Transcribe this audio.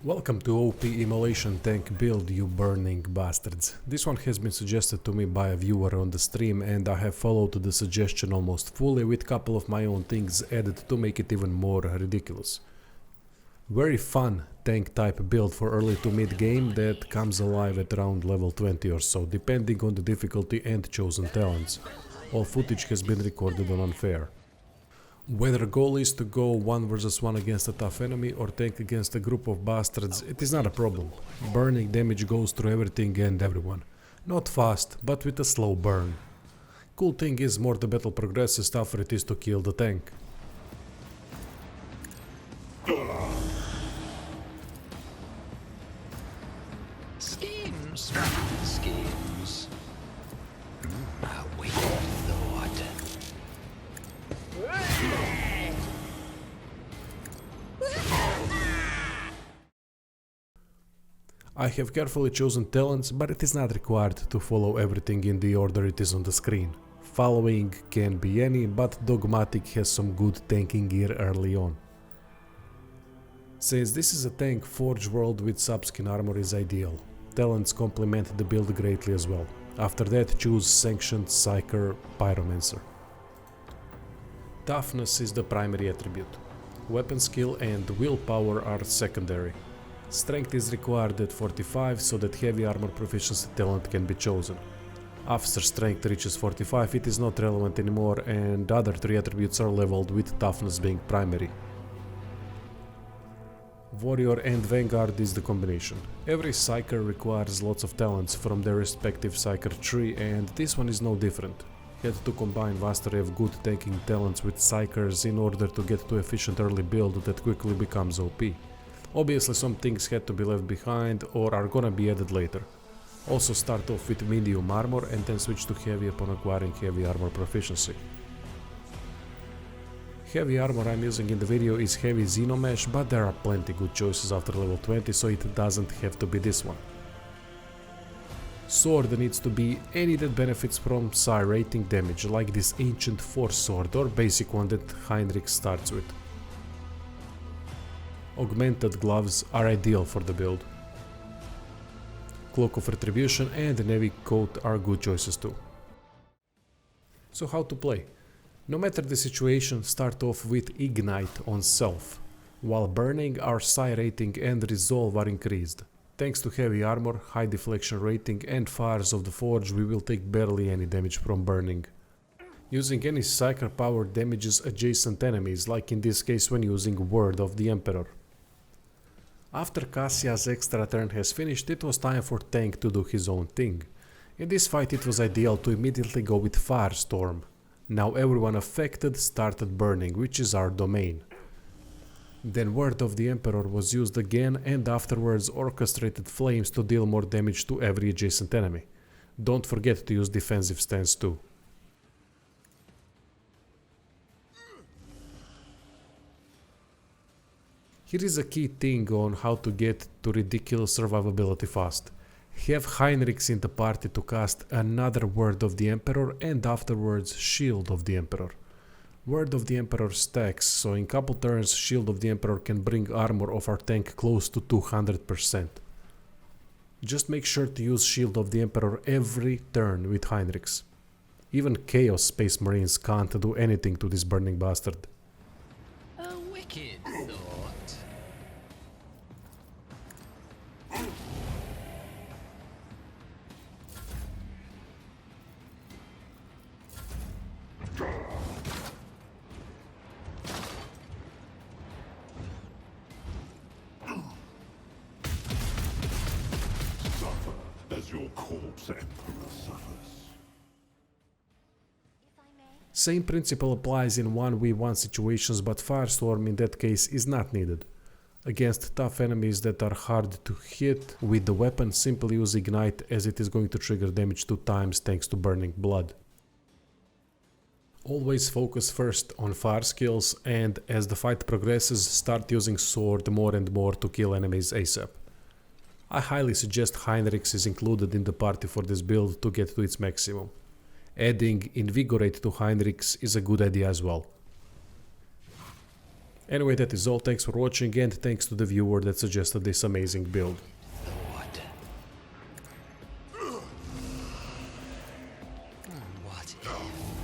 Welcome to OP Immolation tank build, you burning bastards. This one has been suggested to me by a viewer on the stream and I have followed the suggestion almost fully with couple of my own things added to make it even more ridiculous. Very fun tank type build for early to mid game that comes alive at around level 20 or so, depending on the difficulty and chosen talents. All footage has been recorded on unfair. Whether goal is to go 1 versus 1 against a tough enemy or tank against a group of bastards, it is not a problem. Burning damage goes through everything and everyone. Not fast, but with a slow burn. Cool thing is, more the battle progresses, tougher it is to kill the tank. Schemes, schemes. A wicked thought. I have carefully chosen talents, but it is not required to follow everything in the order it is on the screen. Following can be any, but Dogmatic has some good tanking gear early on. Since this is a tank, Forge World with subskin armor is ideal. Talents complement the build greatly as well. After that, choose Sanctioned, Psyker, Pyromancer. Toughness is the primary attribute. Weapon skill and willpower are secondary. Strength is required at 45 so that heavy armor proficiency talent can be chosen. After strength reaches 45 it is not relevant anymore and other 3 attributes are leveled with toughness being primary. Warrior and Vanguard is the combination. Every Psyker requires lots of talents from their respective Psyker tree and this one is no different. Had to combine vast array of good tanking talents with Psykers in order to get to efficient early build that quickly becomes OP. Obviously some things had to be left behind or are gonna be added later. Also start off with medium armor and then switch to heavy upon acquiring heavy armor proficiency. Heavy armor I'm using in the video is heavy Xenomesh, but there are plenty good choices after level 20, so it doesn't have to be this one. Sword needs to be any that benefits from psi rating damage, like this ancient force sword or basic one that Heinrich starts with. Augmented gloves are ideal for the build. Cloak of Retribution and Navy coat are good choices too. So how to play? No matter the situation, start off with Ignite on self. While burning, our psi rating and resolve are increased. Thanks to heavy armor, high deflection rating and fires of the forge, we will take barely any damage from burning. Using any Psyker power damages adjacent enemies, like in this case when using Word of the Emperor. After Cassia's extra turn has finished, it was time for tank to do his own thing. In this fight it was ideal to immediately go with Firestorm. Now everyone affected started burning, which is our domain. Then Word of the Emperor was used again and afterwards orchestrated flames to deal more damage to every adjacent enemy. Don't forget to use defensive stance too. Here is a key thing on how to get to ridiculous survivability fast. Have Heinrichs in the party to cast another Word of the Emperor and afterwards Shield of the Emperor. Word of the Emperor stacks, so in couple turns Shield of the Emperor can bring armor of our tank close to 200%. Just make sure to use Shield of the Emperor every turn with Heinrichs. Even Chaos Space Marines can't do anything to this burning bastard. A wicked thought. As your corpse emperor suffers. Same principle applies in 1v1 situations, but Firestorm in that case is not needed. Against tough enemies that are hard to hit with the weapon, simply use Ignite as it is going to trigger damage 2 times thanks to burning blood. Always focus first on fire skills and as the fight progresses start using sword more and more to kill enemies ASAP. I highly suggest Heinrichs is included in the party for this build to get to its maximum. Adding Invigorate to Heinrichs is a good idea as well. Anyway, that is all. Thanks for watching, and thanks to the viewer that suggested this amazing build. Thought. What if?